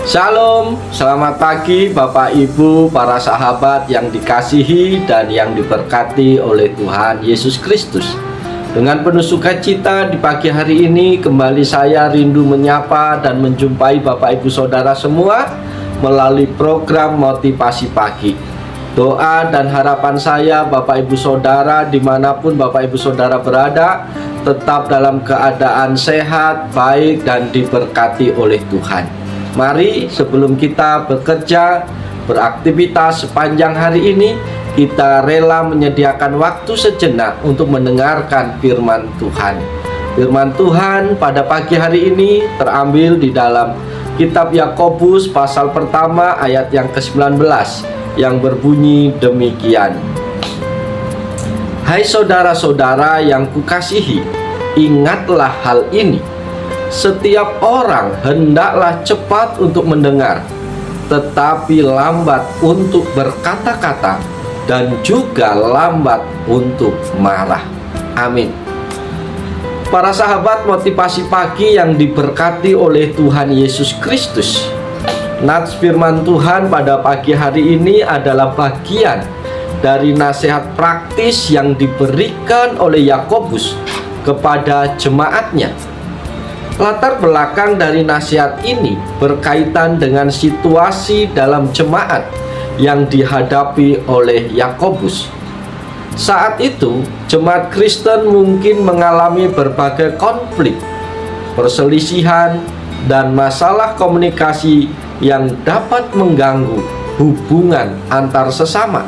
Shalom, selamat pagi Bapak Ibu, para sahabat yang dikasihi dan yang diberkati oleh Tuhan Yesus Kristus. Dengan penuh sukacita di pagi hari ini kembali saya rindu menyapa dan menjumpai Bapak Ibu Saudara semua melalui program Motivasi Pagi. Doa dan harapan saya Bapak Ibu Saudara dimanapun Bapak Ibu Saudara berada tetap dalam keadaan sehat, baik dan diberkati oleh Tuhan. Mari sebelum kita bekerja, beraktivitas sepanjang hari ini, kita rela menyediakan waktu sejenak untuk mendengarkan firman Tuhan. Firman Tuhan pada pagi hari ini terambil di dalam kitab Yakobus pasal pertama ayat yang ke-19 yang berbunyi demikian. Hai saudara-saudara yang kukasihi, ingatlah hal ini. Setiap orang hendaklah cepat untuk mendengar, tetapi lambat untuk berkata-kata, dan juga lambat untuk marah. Amin. Para sahabat motivasi pagi yang diberkati oleh Tuhan Yesus Kristus, nats firman Tuhan pada pagi hari ini adalah bagian dari nasihat praktis yang diberikan oleh Yakobus kepada jemaatnya. Latar belakang dari nasihat ini berkaitan dengan situasi dalam jemaat yang dihadapi oleh Yakobus. Saat itu, jemaat Kristen mungkin mengalami berbagai konflik, perselisihan, dan masalah komunikasi yang dapat mengganggu hubungan antar sesama.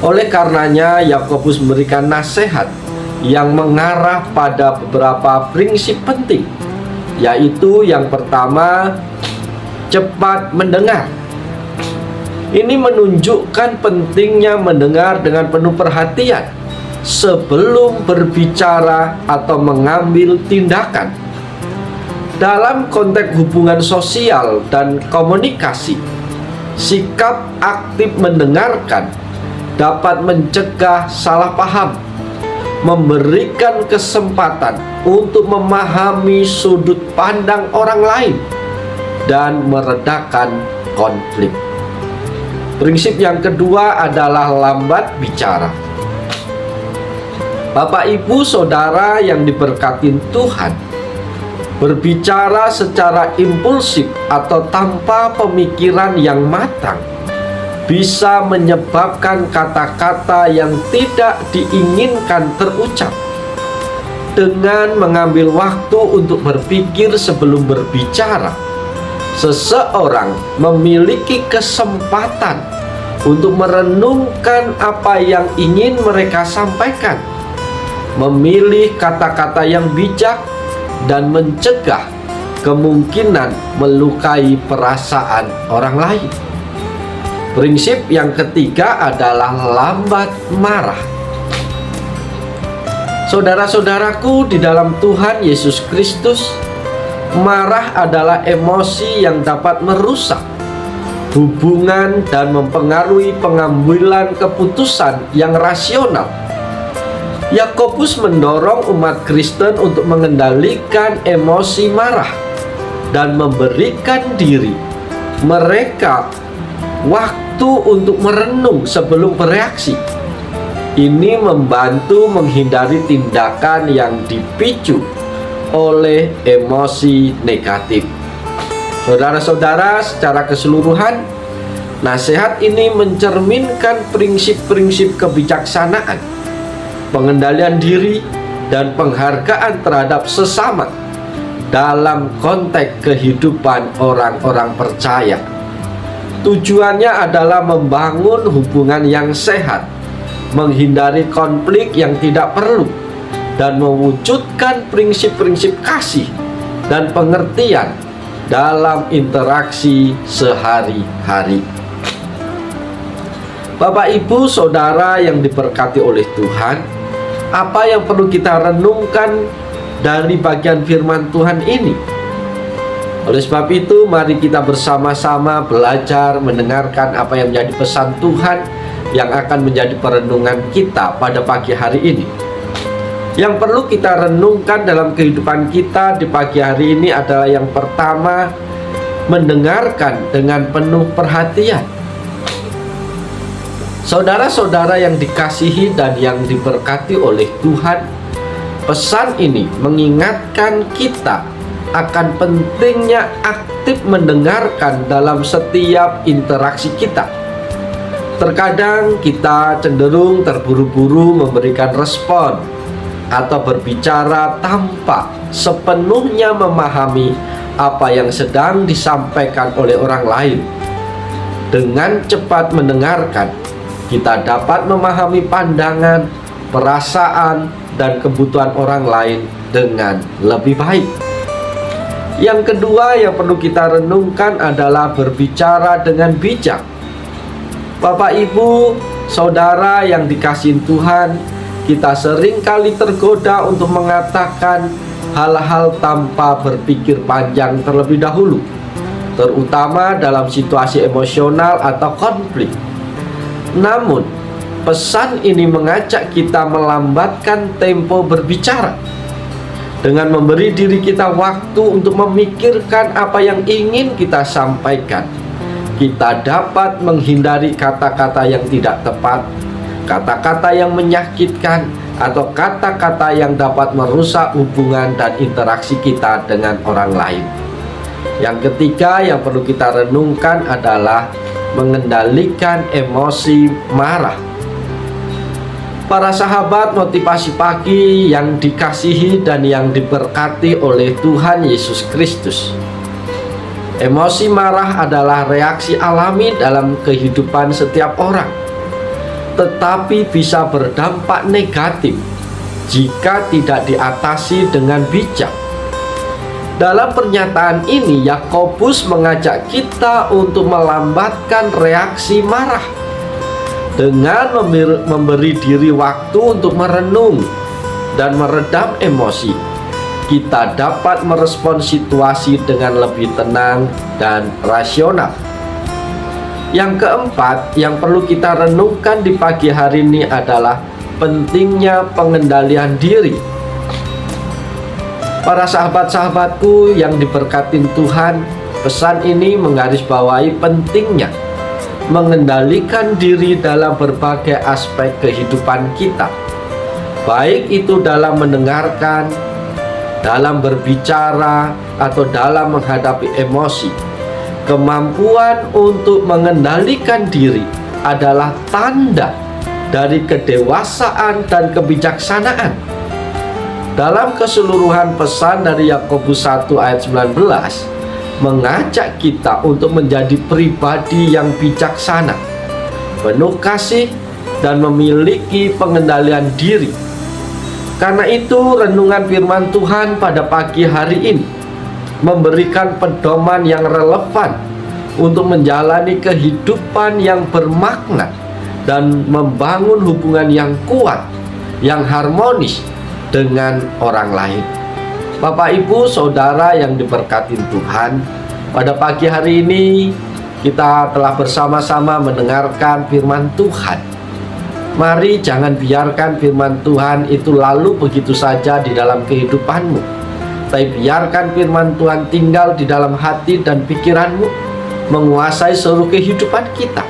Oleh karenanya, Yakobus memberikan nasihat yang mengarah pada beberapa prinsip penting, yaitu yang pertama, cepat mendengar. Ini menunjukkan pentingnya mendengar dengan penuh perhatian sebelum berbicara atau mengambil tindakan. Dalam konteks hubungan sosial dan komunikasi, sikap aktif mendengarkan dapat mencegah salah paham, memberikan kesempatan untuk memahami sudut pandang orang lain, dan meredakan konflik. Prinsip yang kedua adalah lambat bicara. Bapak Ibu Saudara yang diberkati Tuhan, berbicara secara impulsif atau tanpa pemikiran yang matang bisa menyebabkan kata-kata yang tidak diinginkan terucap. Dengan mengambil waktu untuk berpikir sebelum berbicara, seseorang memiliki kesempatan untuk merenungkan apa yang ingin mereka sampaikan, memilih kata-kata yang bijak, dan mencegah kemungkinan melukai perasaan orang lain. Prinsip yang ketiga adalah lambat marah. Saudara-saudaraku di dalam Tuhan Yesus Kristus, marah adalah emosi yang dapat merusak hubungan dan mempengaruhi pengambilan keputusan yang rasional. Yakobus mendorong umat Kristen untuk mengendalikan emosi marah dan memberikan diri mereka waktu untuk merenung sebelum bereaksi. Ini membantu menghindari tindakan yang dipicu oleh emosi negatif. Saudara-saudara, secara keseluruhan, nasihat ini mencerminkan prinsip-prinsip kebijaksanaan, pengendalian diri, dan penghargaan terhadap sesama dalam konteks kehidupan orang-orang percaya. Tujuannya adalah membangun hubungan yang sehat, menghindari konflik yang tidak perlu, dan mewujudkan prinsip-prinsip kasih dan pengertian dalam interaksi sehari-hari. Bapak, Ibu, Saudara yang diberkati oleh Tuhan, apa yang perlu kita renungkan dari bagian firman Tuhan ini? Oleh sebab itu, mari kita bersama-sama belajar mendengarkan apa yang menjadi pesan Tuhan yang akan menjadi perenungan kita pada pagi hari ini. Yang perlu kita renungkan dalam kehidupan kita di pagi hari ini adalah yang pertama, mendengarkan dengan penuh perhatian. Saudara-saudara yang dikasihi dan yang diberkati oleh Tuhan, pesan ini mengingatkan kita akan pentingnya aktif mendengarkan dalam setiap interaksi kita. Terkadang kita cenderung terburu-buru memberikan respon atau berbicara tanpa sepenuhnya memahami apa yang sedang disampaikan oleh orang lain. Dengan cepat mendengarkan, kita dapat memahami pandangan, perasaan, dan kebutuhan orang lain dengan lebih baik. Yang kedua yang perlu kita renungkan adalah berbicara dengan bijak. Bapak, Ibu, saudara yang dikasihi Tuhan, kita seringkali tergoda untuk mengatakan hal-hal tanpa berpikir panjang terlebih dahulu, terutama dalam situasi emosional atau konflik. Namun, pesan ini mengajak kita melambatkan tempo berbicara. Dengan memberi diri kita waktu untuk memikirkan apa yang ingin kita sampaikan, kita dapat menghindari kata-kata yang tidak tepat, kata-kata yang menyakitkan, atau kata-kata yang dapat merusak hubungan dan interaksi kita dengan orang lain. Yang ketiga yang perlu kita renungkan adalah mengendalikan emosi marah. Para sahabat motivasi pagi yang dikasihi dan yang diberkati oleh Tuhan Yesus Kristus, emosi marah adalah reaksi alami dalam kehidupan setiap orang, tetapi bisa berdampak negatif jika tidak diatasi dengan bijak. Dalam pernyataan ini, Yakobus mengajak kita untuk melambatkan reaksi marah dengan memberi diri waktu untuk merenung dan meredam emosi. Kita dapat merespon situasi dengan lebih tenang dan rasional. Yang keempat yang perlu kita renungkan di pagi hari ini adalah pentingnya pengendalian diri. Para sahabat-sahabatku yang diberkati Tuhan, pesan ini menggarisbawahi pentingnya mengendalikan diri dalam berbagai aspek kehidupan kita, baik itu dalam mendengarkan, dalam berbicara, atau dalam menghadapi emosi. Kemampuan untuk mengendalikan diri adalah tanda dari kedewasaan dan kebijaksanaan. Dalam keseluruhan pesan dari Yakobus 1 ayat 19 mengajak kita untuk menjadi pribadi yang bijaksana, penuh kasih, dan memiliki pengendalian diri. Karena itu renungan firman Tuhan pada pagi hari ini memberikan pedoman yang relevan untuk menjalani kehidupan yang bermakna dan membangun hubungan yang kuat, yang harmonis dengan orang lain. Bapak, Ibu, saudara yang diberkati Tuhan, pada pagi hari ini kita telah bersama-sama mendengarkan firman Tuhan. Mari jangan biarkan firman Tuhan itu lalu begitu saja di dalam kehidupanmu, tapi biarkan firman Tuhan tinggal di dalam hati dan pikiranmu, menguasai seluruh kehidupan kita,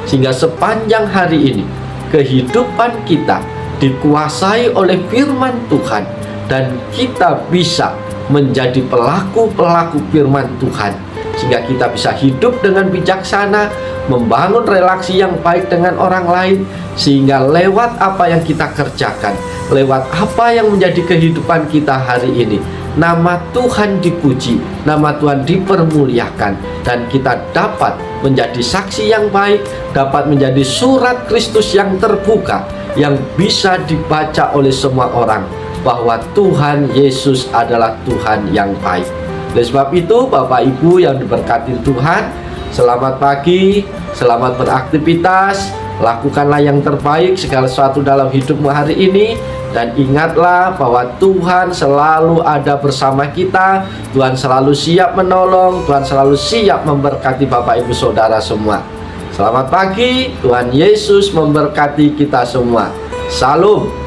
sehingga sepanjang hari ini kehidupan kita dikuasai oleh firman Tuhan, dan kita bisa menjadi pelaku-pelaku firman Tuhan, sehingga kita bisa hidup dengan bijaksana, membangun relasi yang baik dengan orang lain, sehingga lewat apa yang kita kerjakan, lewat apa yang menjadi kehidupan kita hari ini, nama Tuhan dipuji, nama Tuhan dipermuliakan, dan kita dapat menjadi saksi yang baik, dapat menjadi surat Kristus yang terbuka, yang bisa dibaca oleh semua orang, bahwa Tuhan Yesus adalah Tuhan yang baik. Oleh sebab itu, Bapak Ibu yang diberkati Tuhan, selamat pagi, selamat beraktivitas, lakukanlah yang terbaik segala sesuatu dalam hidupmu hari ini, dan ingatlah bahwa Tuhan selalu ada bersama kita. Tuhan selalu siap menolong, Tuhan selalu siap memberkati Bapak Ibu Saudara semua. Selamat pagi, Tuhan Yesus memberkati kita semua. Salam.